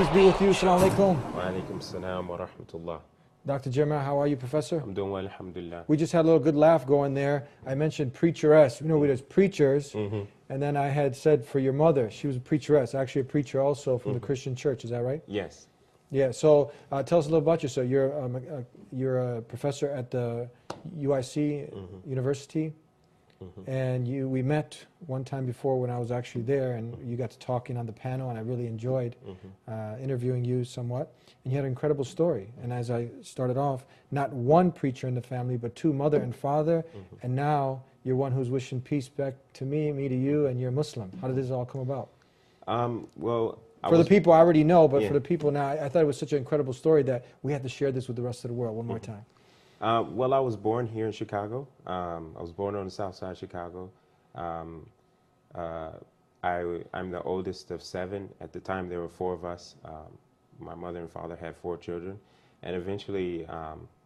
Peace be with you. Assalamu alaikum. Wa alaikum salam wa rahmatullah. Dr. Jeremiah, how are you, Professor? I'm doing well, alhamdulillah. We just had a little good laugh going there. I mentioned preacheress. You know, there's preachers, and then I had said for your mother, she was a preacheress, actually a preacher also from the Christian church. Is that right? Yes. Yeah. So tell us a little about yourself. You're a professor at the UIC University, and we met one time before when I was actually there, and you got to talking on the panel, and I really enjoyed interviewing you somewhat. And you had an incredible story. And as I started off, not one preacher in the family, but two, mother and father, and now you're one who's wishing peace back to me to you, and you're Muslim. How did this all come about? Well, for the people I already know, but for the people now, I thought it was such an incredible story that we had to share this with the rest of the world one more time. Well, I was born here in Chicago. I was born on the south side of Chicago. I'm the oldest of 7. At the time, there were 4 of us. My mother and father had 4 children. And eventually,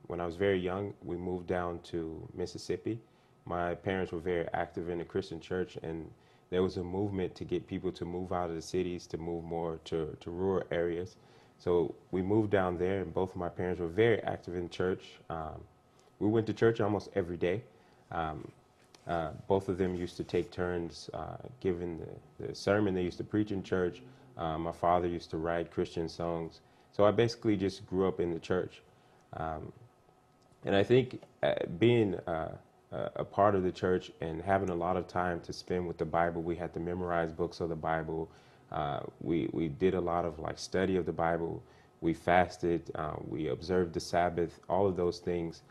when I was very young, we moved down to Mississippi. My parents were very active in the Christian church, and there was a movement to get people to move out of the cities, to move more to rural areas. So we moved down there, and both of my parents were very active in church. We went to church almost every day. Both of them used to take turns giving the sermon they used to preach in church. My father used to write Christian songs. So I basically just grew up in the church. And I think being a part of the church and having a lot of time to spend with the Bible, we had to memorize books of the Bible. We did a lot of study of the Bible. We fasted. We observed the Sabbath. All of those things.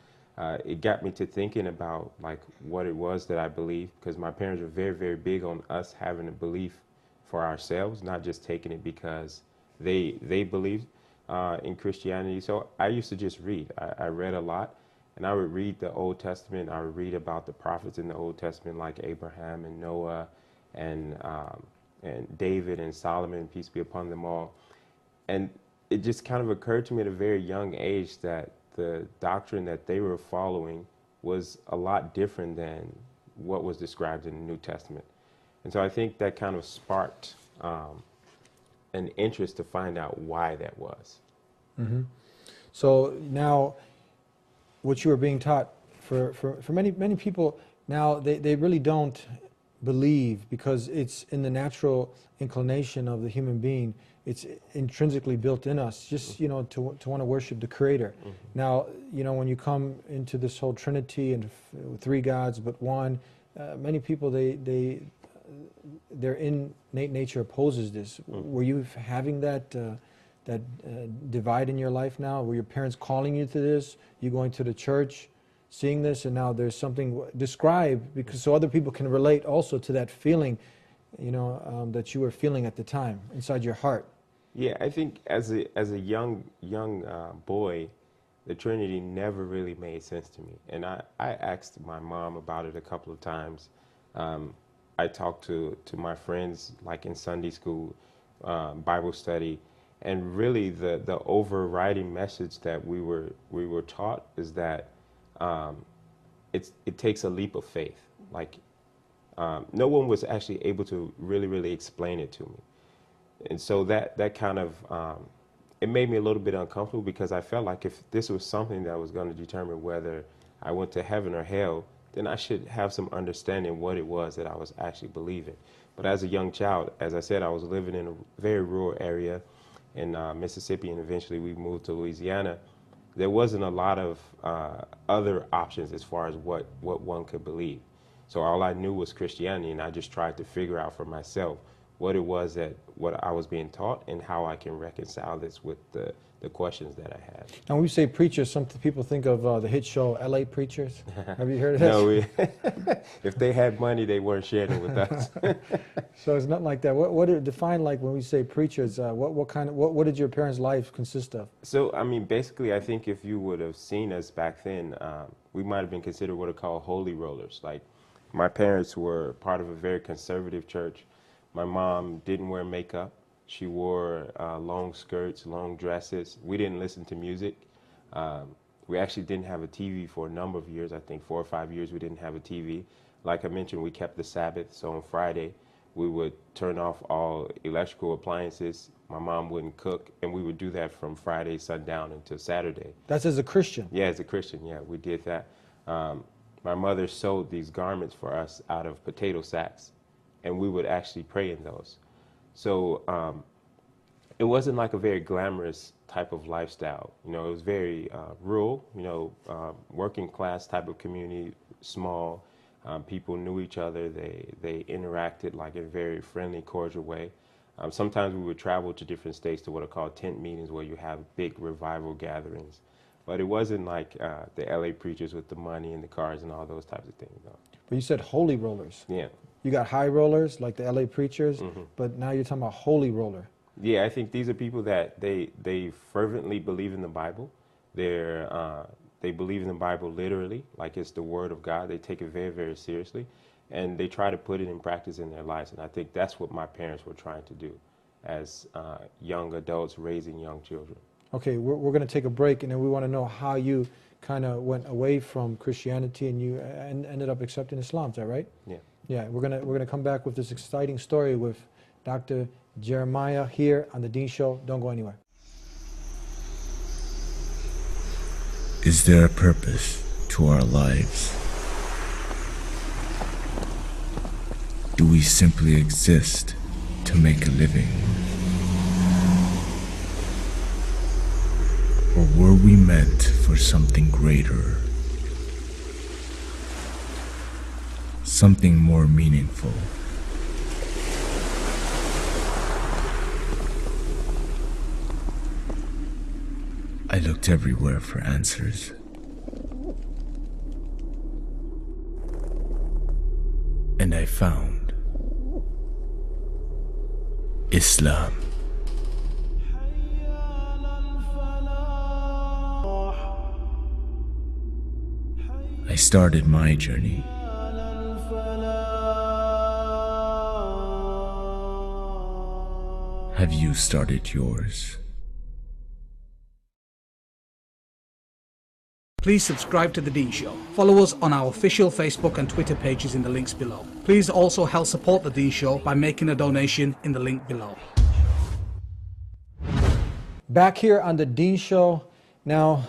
It got me to thinking about what it was that I believed, because my parents were very, very big on us having a belief for ourselves, not just taking it because they believed in Christianity. So I used to just read. I read a lot, and I would read the Old Testament. I would read about the prophets in the Old Testament, like Abraham and Noah and David and Solomon, peace be upon them all. And it just kind of occurred to me at a very young age that the doctrine that they were following was a lot different than what was described in the New Testament. And so I think that kind of sparked an interest to find out why that was. So now, what you were being taught, for many people now, they really don't believe, because it's in the natural inclination of the human being. It's intrinsically built in us, just to want to worship the Creator. Now, when you come into this whole Trinity and 3 gods but one, many people their innate nature opposes this. Were you having that divide in your life now? Were your parents calling you to this? You going to the church, seeing this, and now there's something described, because so other people can relate also to that feeling, that you were feeling at the time inside your heart. Yeah, I think as a young boy, the Trinity never really made sense to me. And I asked my mom about it a couple of times. I talked to my friends, like in Sunday school, Bible study, and really the overriding message that we were taught is that it takes a leap of faith. No one was actually able to really explain it to me. And so that kind of, it made me a little bit uncomfortable, because I felt like if this was something that was going to determine whether I went to heaven or hell, then I should have some understanding what it was that I was actually believing. But as a young child, as I said, I was living in a very rural area in Mississippi, and eventually we moved to Louisiana. There wasn't a lot of other options as far as what one could believe. So all I knew was Christianity, and I just tried to figure out for myself what it was what I was being taught, and how I can reconcile this with the questions that I had. Now, when we say preachers, some people think of the hit show LA Preachers. Have you heard of that? No, if they had money, they weren't sharing it with us. So it's not like that. What define when we say preachers? What did your parents' life consist of? So I mean, basically, I think if you would have seen us back then, we might have been considered what are called holy rollers. My parents were part of a very conservative church. My mom didn't wear makeup. She wore long skirts, long dresses. We didn't listen to music. We actually didn't have a TV for a number of years. I think 4 or 5 years we didn't have a TV. Like I mentioned, we kept the Sabbath. So on Friday, we would turn off all electrical appliances, My mom wouldn't cook, and we would do that from Friday sundown until Saturday. That's as a Christian. Yeah, as a Christian, yeah, we did that. My mother sewed these garments for us out of potato sacks, and we would actually pray in those. So it wasn't like a very glamorous type of lifestyle. You know, it was very rural, you know, working class type of community, small. People knew each other. They interacted like in a very friendly, cordial way. Sometimes we would travel to different states to what are called tent meetings, where you have big revival gatherings. But it wasn't like the LA preachers with the money and the cars and all those types of things. No. But you said holy rollers. Yeah. You got high rollers like the LA preachers, but now you're talking about holy roller. Yeah, I think these are people that they fervently believe in the Bible. They believe in the Bible literally, like it's the Word of God. They take it very, very seriously, and they try to put it in practice in their lives. And I think that's what my parents were trying to do as young adults raising young children. Okay, we're going to take a break, and then we want to know how you kind of went away from Christianity and you ended up accepting Islam. Is that right? Yeah. Yeah, we're gonna come back with this exciting story with Dr. Jeremiah here on the Dean Show. Don't go anywhere. Is there a purpose to our lives? Do we simply exist to make a living? Or were we meant for something greater? Something more meaningful? I looked everywhere for answers. And I found Islam. I started my journey. Have you started yours? Please subscribe to The Dean Show. Follow us on our official Facebook and Twitter pages in the links below. Please also help support The Dean Show by making a donation in the link below. Back here on the Dean Show. Now,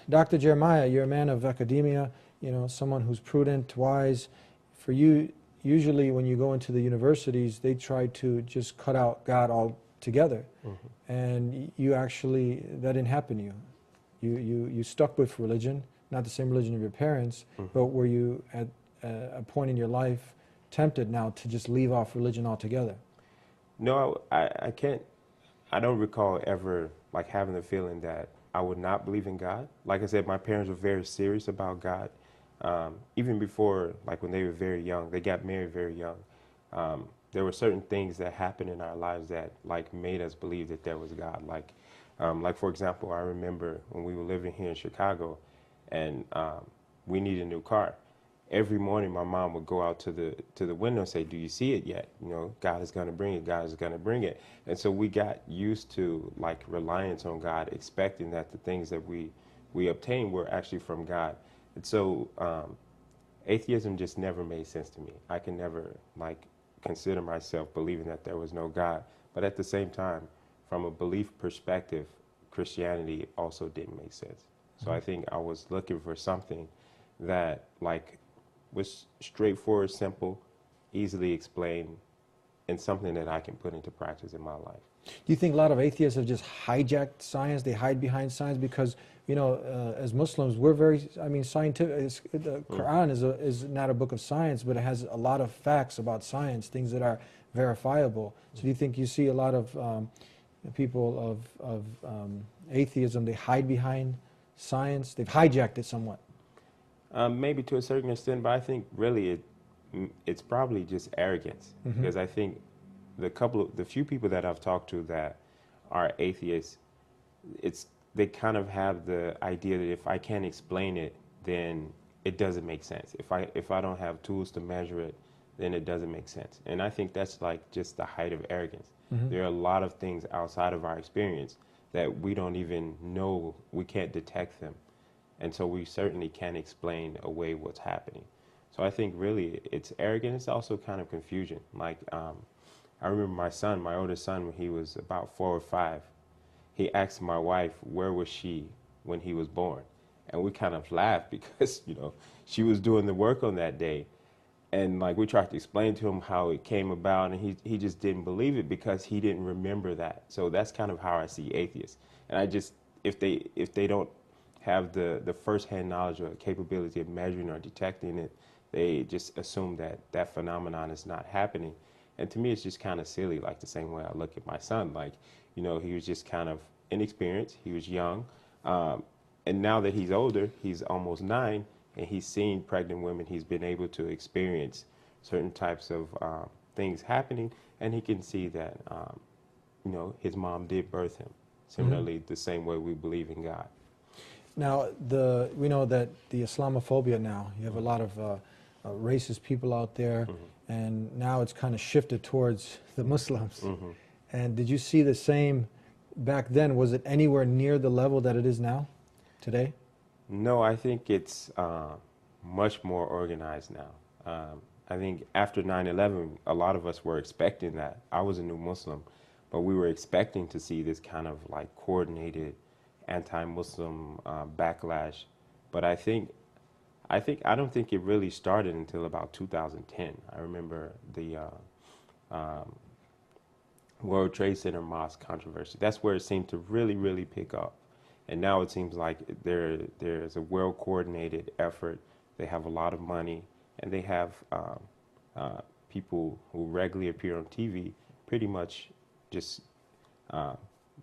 Dr. Jeremiah, you're a man of academia, you know, someone who's prudent, wise. For you, usually when you go into the universities, they try to just cut out God altogether. And you actually, that didn't happen to you. You stuck with religion, not the same religion of your parents, but were you at a point in your life tempted now to just leave off religion altogether? No, I can't. I don't recall ever like having the feeling that I would not believe in God. Like I said, my parents were very serious about God. Even before, like when they were very young, they got married very young. There were certain things that happened in our lives that like made us believe that there was God. Like for example, I remember when we were living here in Chicago, and we needed a new car. Every morning, my mom would go out to the window and say, "Do you see it yet? You know, God is going to bring it. God is going to bring it." And so we got used to like reliance on God, expecting that the things that we obtained were actually from God. And so atheism just never made sense to me. I can never like consider myself believing that there was no God. But at the same time, from a belief perspective, Christianity also didn't make sense. So I think I was looking for something that like was straightforward, simple, easily explained, and something that I can put into practice in my life. Do you think a lot of atheists have just hijacked science? They hide behind science because, you know, as Muslims, we're very, I mean, scientific. The Quran is not a book of science, but it has a lot of facts about science, things that are verifiable. So do you think you see a lot of people of atheism, they hide behind science? They've hijacked it somewhat. Maybe to a certain extent, but I think really it's probably just arrogance, because I think the few people that I've talked to that are atheists, they kind of have the idea that if I can't explain it, then it doesn't make sense. If I don't have tools to measure it, then it doesn't make sense. And I think that's like just the height of arrogance. There are a lot of things outside of our experience that we don't even know, we can't detect them. And so we certainly can't explain away what's happening. So I think really it's arrogant. It's also kind of confusion. Like I remember my oldest son, when he was about 4 or 5, he asked my wife where was she when he was born, and we kind of laughed because she was doing the work on that day, and like we tried to explain to him how it came about, and he just didn't believe it because he didn't remember that. So that's kind of how I see atheists, and I just if they don't have the firsthand knowledge or capability of measuring or detecting it, they just assume that that phenomenon is not happening. And to me, it's just kind of silly, like the same way I look at my son. Like, he was just kind of inexperienced. He was young. And now that he's older, he's almost 9, and he's seen pregnant women. He's been able to experience certain types of things happening, and he can see that, his mom did birth him. Similarly, the same way we believe in God. Now, we know that the Islamophobia now, you have a lot of racist people out there, and now it's kind of shifted towards the Muslims. And did you see the same back then? Was it anywhere near the level that it is now, today? No, I think it's much more organized now. I think after 9/11, a lot of us were expecting that. I was a new Muslim, but we were expecting to see this kind of like coordinated anti-Muslim backlash. But I don't think it really started until about 2010. I remember the World Trade Center mosque controversy. That's where it seemed to really, really pick up. And now it seems like there's a well-coordinated effort. They have a lot of money, and they have people who regularly appear on TV pretty much just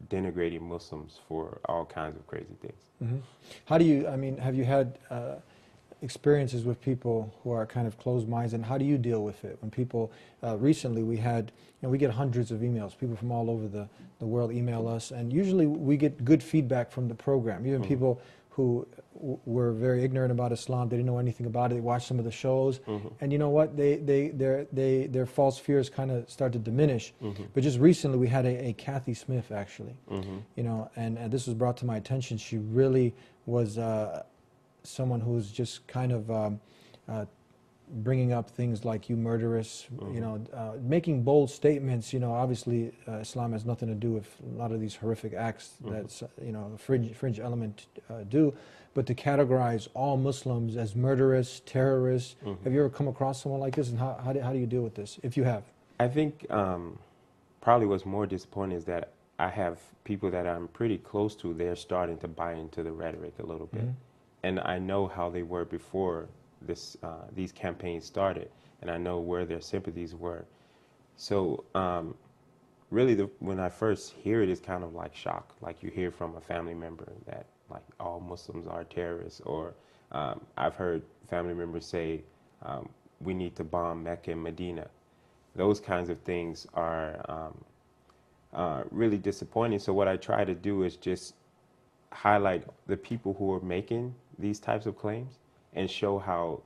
denigrating Muslims for all kinds of crazy things. How do you, have you had experiences with people who are kind of closed-minded, and how do you deal with it? When people, recently we had, we get hundreds of emails. People from all over the world email us, and usually we get good feedback from the program. Even people who were very ignorant about Islam, they didn't know anything about it, they watched some of the shows, and you know what, their false fears kind of start to diminish. But just recently we had a Kathy Smith, actually, and this was brought to my attention. She really was someone who's just kind of bringing up things like "you murderous," making bold statements. Obviously Islam has nothing to do with a lot of these horrific acts that fringe element do, but to categorize all Muslims as murderous, terrorists. Have you ever come across someone like this, and how do you deal with this, if you have? I think probably what's more disappointing is that I have people that I'm pretty close to. They're starting to buy into the rhetoric a little bit. And I know how they were before these campaigns started, and I know where their sympathies were. So really, when I first hear it, it's kind of like shock. Like you hear from a family member that like all Muslims are terrorists, or I've heard family members say we need to bomb Mecca and Medina. Those kinds of things are really disappointing. So what I try to do is just highlight the people who are making these types of claims and show how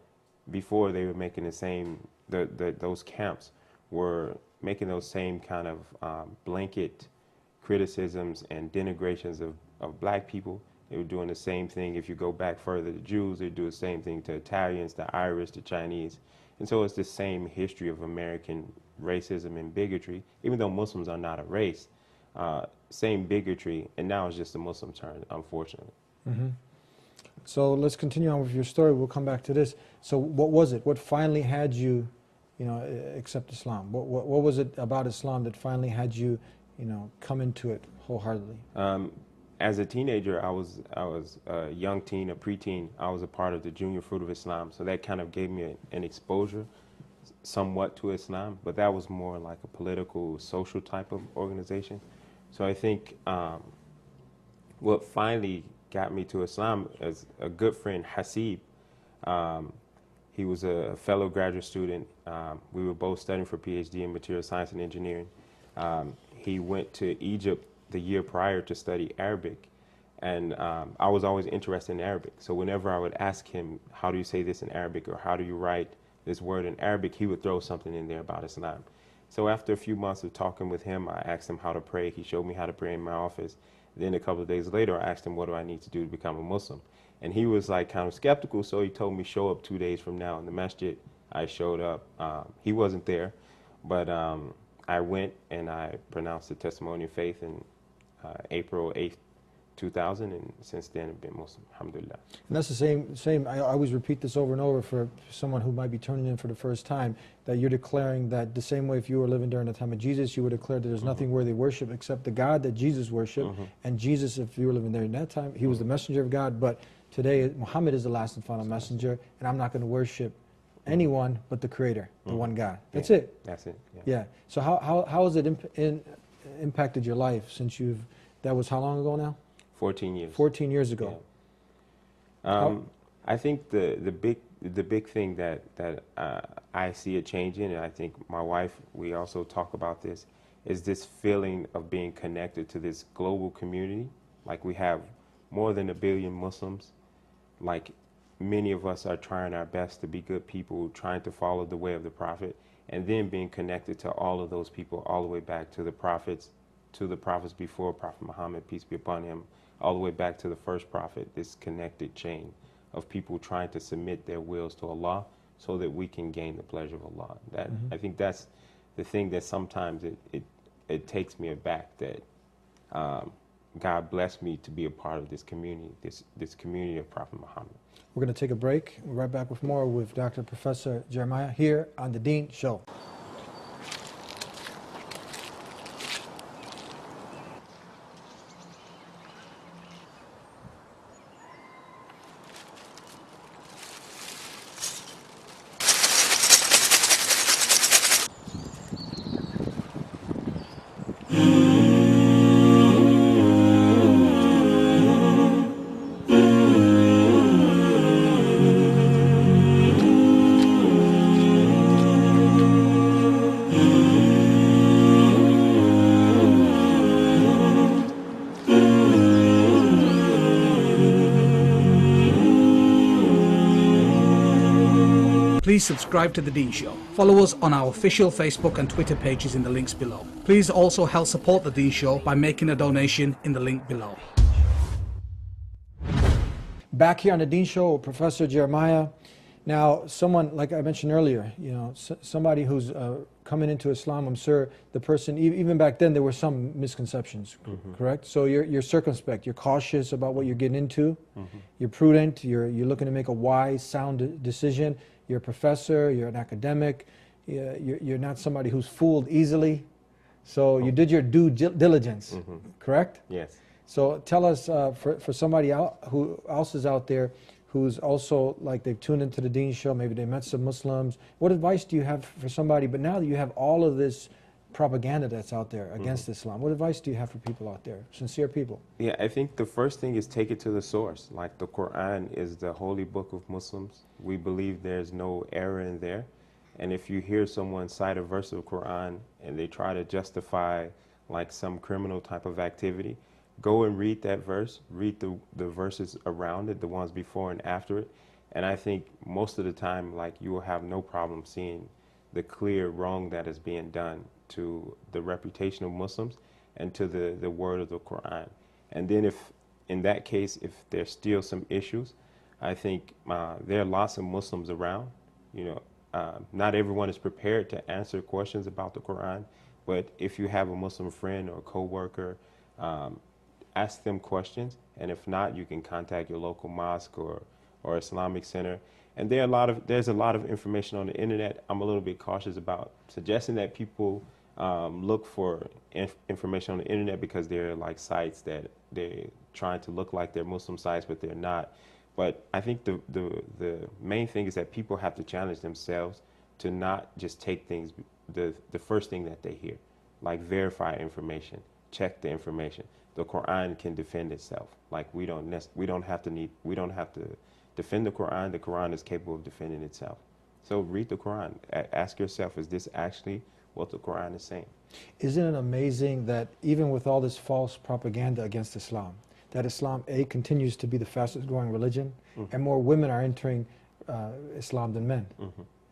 before they were making the same, those camps were making those same kind of blanket criticisms and denigrations of black people. They were doing the same thing. If you go back further, the Jews, they do the same thing to Italians, the Irish, the Chinese. And so it's the same history of American racism and bigotry, even though Muslims are not a race. Same bigotry, and now it's just a Muslim turn, unfortunately. So let's continue on with your story. We'll come back to this. So what was it? What finally had you, accept Islam? What was it about Islam that finally had you, come into it wholeheartedly? As a teenager, I was a young teen, a preteen. I was a part of the Junior Fruit of Islam, so that kind of gave me an exposure somewhat to Islam, but that was more like a political, social type of organization. So I think what finally got me to Islam is a good friend, Hasib. He was a fellow graduate student. We were both studying for PhD in material science and engineering. He went to Egypt the year prior to study Arabic, and I was always interested in Arabic. So whenever I would ask him, how do you say this in Arabic, or how do you write this word in Arabic, he would throw something in there about Islam. So after a few months of talking with him, I asked him how to pray. He showed me how to pray in my office. Then a couple of days later, I asked him, what do I need to do to become a Muslim? And he was like kind of skeptical, so he told me, show up 2 days from now in the masjid. I showed up. He wasn't there, but I went and I pronounced the testimony of faith in April 8th, 2000, and since then I've been Muslim, alhamdulillah. And that's the same. I always repeat this over and over for someone who might be turning in for the first time, that you're declaring that the same way if you were living during the time of Jesus, you would declare that there's nothing worthy of worship except the God that Jesus worshiped. And Jesus, if you were living there in that time, he was the messenger of God. But today, Muhammad is the last and final messenger, and I'm not going to worship anyone but the Creator, the one God. That's it. That's it. Yeah. So how has it impacted your life since that was how long ago now? 14 years. 14 years ago. Yeah. I think the big thing that I see a change in, and I think my wife, we also talk about this, is this feeling of being connected to this global community. Like we have more than 1 billion Muslims. Like many of us are trying our best to be good people, trying to follow the way of the Prophet, and then being connected to all of those people all the way back to the prophets before Prophet Muhammad, peace be upon him, all the way back to the first prophet, this connected chain of people trying to submit their wills to Allah so that we can gain the pleasure of Allah. I think that's the thing that sometimes it takes me aback, that God blessed me to be a part of this community, this community of Prophet Muhammad. We're going to take a break. We'll be right back with more with Dr. Professor Jeremiah here on The Dean Show. Please subscribe to The Dean Show. Follow us on our official Facebook and Twitter pages in the links below. Please also help support The Dean Show by making a donation in the link below. Back here on The Dean Show with Professor Jeremiah. Now, someone, like I mentioned earlier, somebody who's coming into Islam, I'm sure the person, even back then, there were some misconceptions, correct? So you're circumspect, you're cautious about what you're getting into, you're prudent, you're looking to make a wise, sound decision. You're a professor, you're an academic, you're not somebody who's fooled easily. So you did your due diligence, correct? Yes. So tell us, for somebody who else is out there who's also, like, they've tuned into the Dean Show, maybe they met some Muslims, what advice do you have for somebody, but now that you have all of this propaganda that's out there against Islam, what advice do you have for people out there, sincere people? Yeah, I think the first thing is take it to the source. Like the Quran is the holy book of Muslims. We believe there's no error in there. And if you hear someone cite a verse of the Quran and they try to justify like some criminal type of activity, go and read that verse, read the verses around it, the ones before and after it. And I think most of the time, like, you will have no problem seeing the clear wrong that is being done to the reputation of Muslims and to the word of the Quran. And then if, in that case, if there's still some issues, I think there are lots of Muslims around. Not everyone is prepared to answer questions about the Quran, but if you have a Muslim friend or a co-worker, ask them questions, and if not, you can contact your local mosque or Islamic center. And there's a lot of information on the internet. I'm a little bit cautious about suggesting that people look for information on the internet, because there are like sites that they're trying to look like they're Muslim sites, but they're not. But I think the main thing is that people have to challenge themselves to not just take things, the first thing that they hear, like verify information, check the information. The Quran can defend itself. Like we don't have to defend the Quran. The Quran is capable of defending itself. So read the Quran. Ask yourself, is this actually what the Quran is saying? Isn't it amazing that even with all this false propaganda against Islam, that Islam, continues to be the fastest growing religion, and more women are entering Islam than men?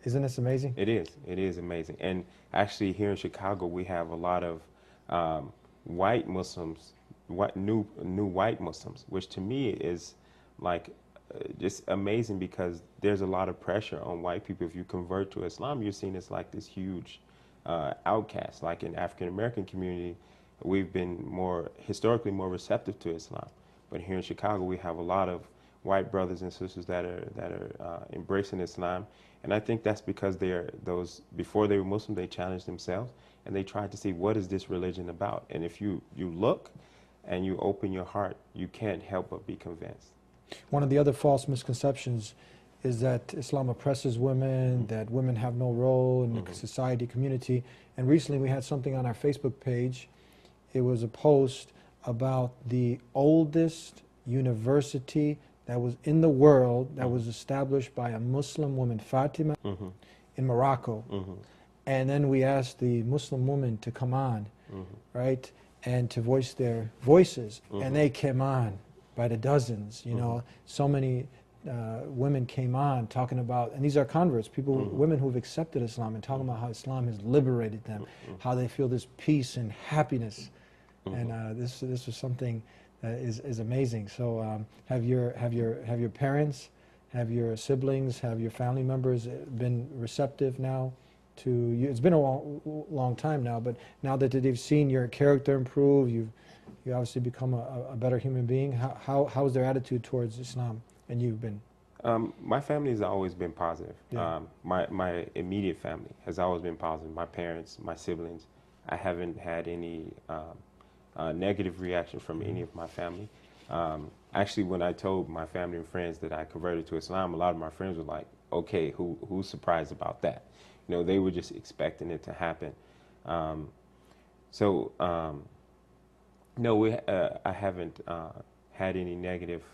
Isn't this amazing? It is. It is amazing. And actually here in Chicago, we have a lot of white Muslims, new white Muslims, which to me is like just amazing, because there's a lot of pressure on white people. If you convert to Islam, you're seen as like this huge outcasts. Like in African American community, we've been historically more receptive to Islam. But here in Chicago, we have a lot of white brothers and sisters that are embracing Islam, and I think that's because before they were Muslim, they challenged themselves and they tried to see, what is this religion about? And if you look and you open your heart, you can't help but be convinced. One of the other false misconceptions is that Islam oppresses women, that women have no role in the society, community. And recently we had something on our Facebook page. It was a post about the oldest university that was in the world, that was established by a Muslim woman, Fatima, in Morocco. And then we asked the Muslim women to come on, right, and to voice their voices. And they came on by the dozens, you know. So many women came on talking about, and these are converts, people, women who've accepted Islam, and talking about how Islam has liberated them, how they feel this peace and happiness. And this was something that is amazing. So have your parents, have your siblings, have your family members been receptive now to you? It's been a long time now, but now that they've seen your character improve, you obviously become a better human being. How is their attitude towards Islam? And you've been? My family has always been positive. Yeah. My immediate family has always been positive. My parents, my siblings. I haven't had any negative reaction from any of my family. Actually, when I told my family and friends that I converted to Islam, a lot of my friends were like, okay, who's surprised about that? You know, they were just expecting it to happen. No, I haven't had any negative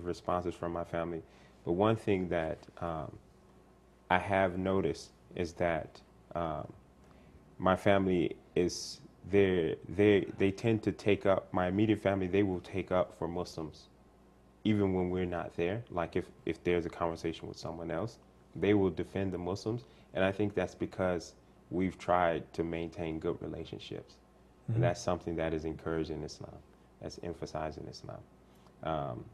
responses from my family. But one thing that I have noticed is that my family is they tend to take up, my immediate family, they will take up for Muslims even when we're not there. Like if there's a conversation with someone else, they will defend the Muslims. And I think that's because we've tried to maintain good relationships. And that's something that is encouraged in Islam, that's emphasized in Islam.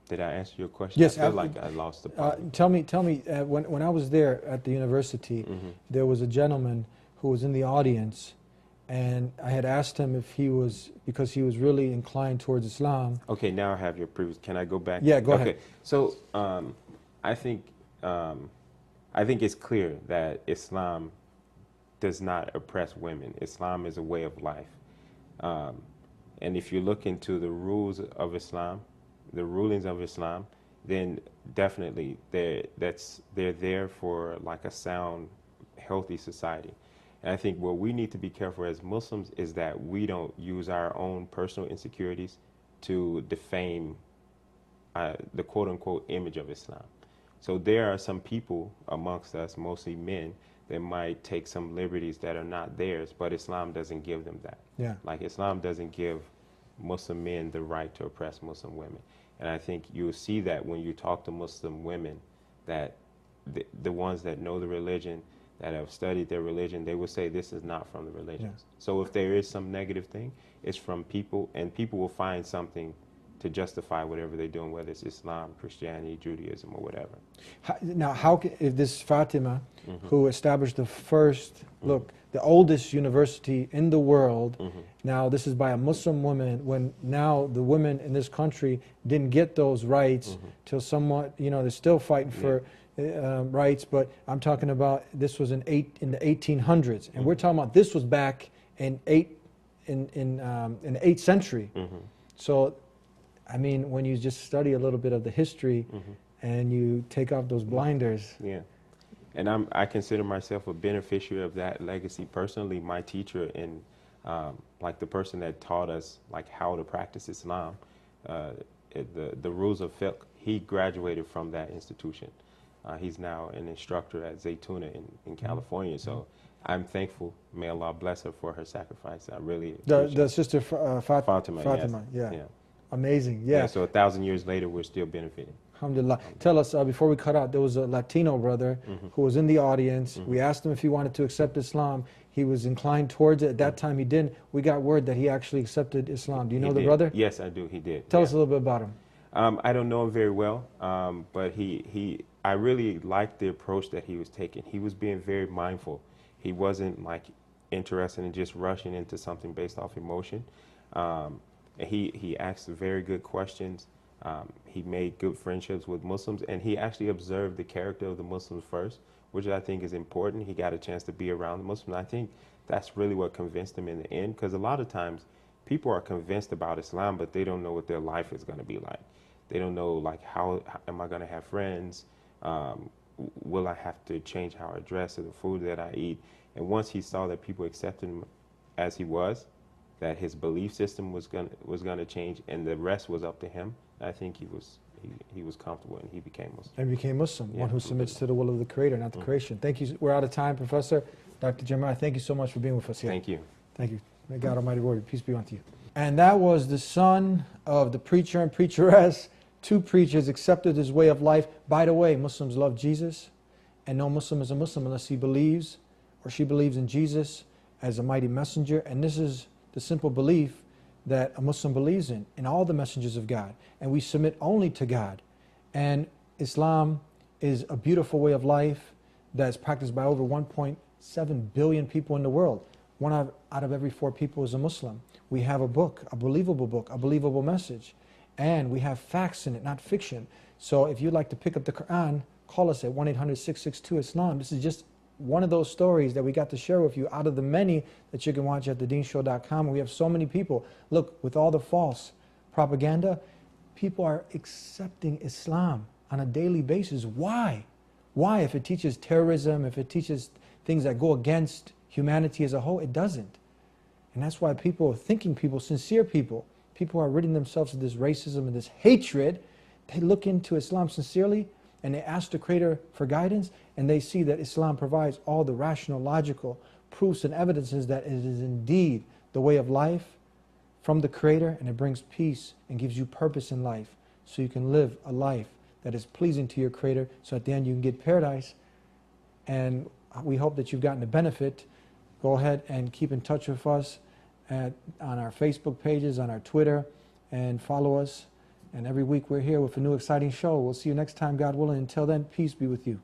Did I answer your question? Yes. I feel like I lost the point. Tell me, when I was there at the university, there was a gentleman who was in the audience, and I had asked him if he was, because he was really inclined towards Islam. Okay, now I have your previous. Can I go back? Yeah, go ahead. Okay, so I think it's clear that Islam does not oppress women. Islam is a way of life, and if you look into the rules of Islam, the rulings of Islam, then definitely they're there for like a sound, healthy society. And I think what we need to be careful as Muslims is that we don't use our own personal insecurities to defame the quote-unquote image of Islam. So there are some people amongst us, mostly men, that might take some liberties that are not theirs, but Islam doesn't give them that. Yeah. Like Islam doesn't give Muslim men the right to oppress Muslim women. And I think you'll see that when you talk to Muslim women, that the ones that know the religion, that have studied their religion, they will say this is not from the religions. Yeah. So if there is some negative thing, it's from people, and people will find something to justify whatever they're doing, whether it's Islam, Christianity, Judaism, or whatever. Now, if this Fatima, who established the first, the oldest university in the world, now this is by a Muslim woman, when now the women in this country didn't get those rights till somewhat, you know, they're still fighting for rights, but I'm talking about this was in the 1800s, and we're talking about this was back in the 8th century. So, I mean, when you just study a little bit of the history and you take off those blinders. Yeah, and I consider myself a beneficiary of that legacy personally. My teacher and like the person that taught us like how to practice Islam, the rules of fiqh, he graduated from that institution. He's now an instructor at Zaytuna in California. So I'm thankful. May Allah bless her for her sacrifice. I really the sister Fatima. Fatima, yes. yeah. Amazing, yeah. So 1,000 years later, we're still benefiting. Alhamdulillah. Tell us, before we cut out, there was a Latino brother who was in the audience. We asked him if he wanted to accept Islam. He was inclined towards it. At that time, he didn't. We got word that he actually accepted Islam. Do you know the brother? Yes, I do. He did. Tell us a little bit about him. I don't know him very well, but I really liked the approach that he was taking. He was being very mindful. He wasn't like interested in just rushing into something based off emotion. And he asked very good questions. He made good friendships with Muslims, and he actually observed the character of the Muslims first, which I think is important. He got a chance to be around the Muslims. I think that's really what convinced him in the end, because a lot of times people are convinced about Islam, but they don't know what their life is going to be like. They don't know, like, how am I going to have friends? Will I have to change how I dress or the food that I eat? And once he saw that people accepted him as he was, that his belief system was gonna change, and the rest was up to him, I think he was comfortable, and he became Muslim. And became Muslim, Yeah, one who submits to the will of the Creator, not the creation. Thank you. We're out of time, Professor. Dr. Jeremiah, thank you so much for being with us here. Thank you. Thank you. May God Almighty reward you. Peace be unto you. And that was the son of the preacher and preacheress. Two preachers accepted his way of life. By the way, Muslims love Jesus, and no Muslim is a Muslim unless he believes or she believes in Jesus as a mighty messenger. And this is the simple belief that a Muslim believes in all the messengers of God. And we submit only to God. And Islam is a beautiful way of life that's practiced by over 1.7 billion people in the world. One out of every 4 people is a Muslim. We have a book, a believable message. And we have facts in it, not fiction. So if you'd like to pick up the Quran, call us at 1-800-662-ISLAM. This is just one of those stories that we got to share with you out of the many that you can watch at thedeanshow.com. We have so many people. Look, with all the false propaganda, people are accepting Islam on a daily basis. Why? Why? If it teaches terrorism, if it teaches things that go against humanity as a whole, it doesn't. And that's why people, sincere people are ridding themselves of this racism and this hatred. They look into Islam sincerely, and they ask the Creator for guidance, and they see that Islam provides all the rational, logical proofs and evidences that it is indeed the way of life from the Creator, and it brings peace and gives you purpose in life, so you can live a life that is pleasing to your Creator, so at the end you can get paradise. And we hope that you've gotten the benefit. Go ahead and keep in touch with us on our Facebook pages, on our Twitter, and follow us. And every week we're here with a new exciting show. We'll see you next time, God willing. Until then, peace be with you.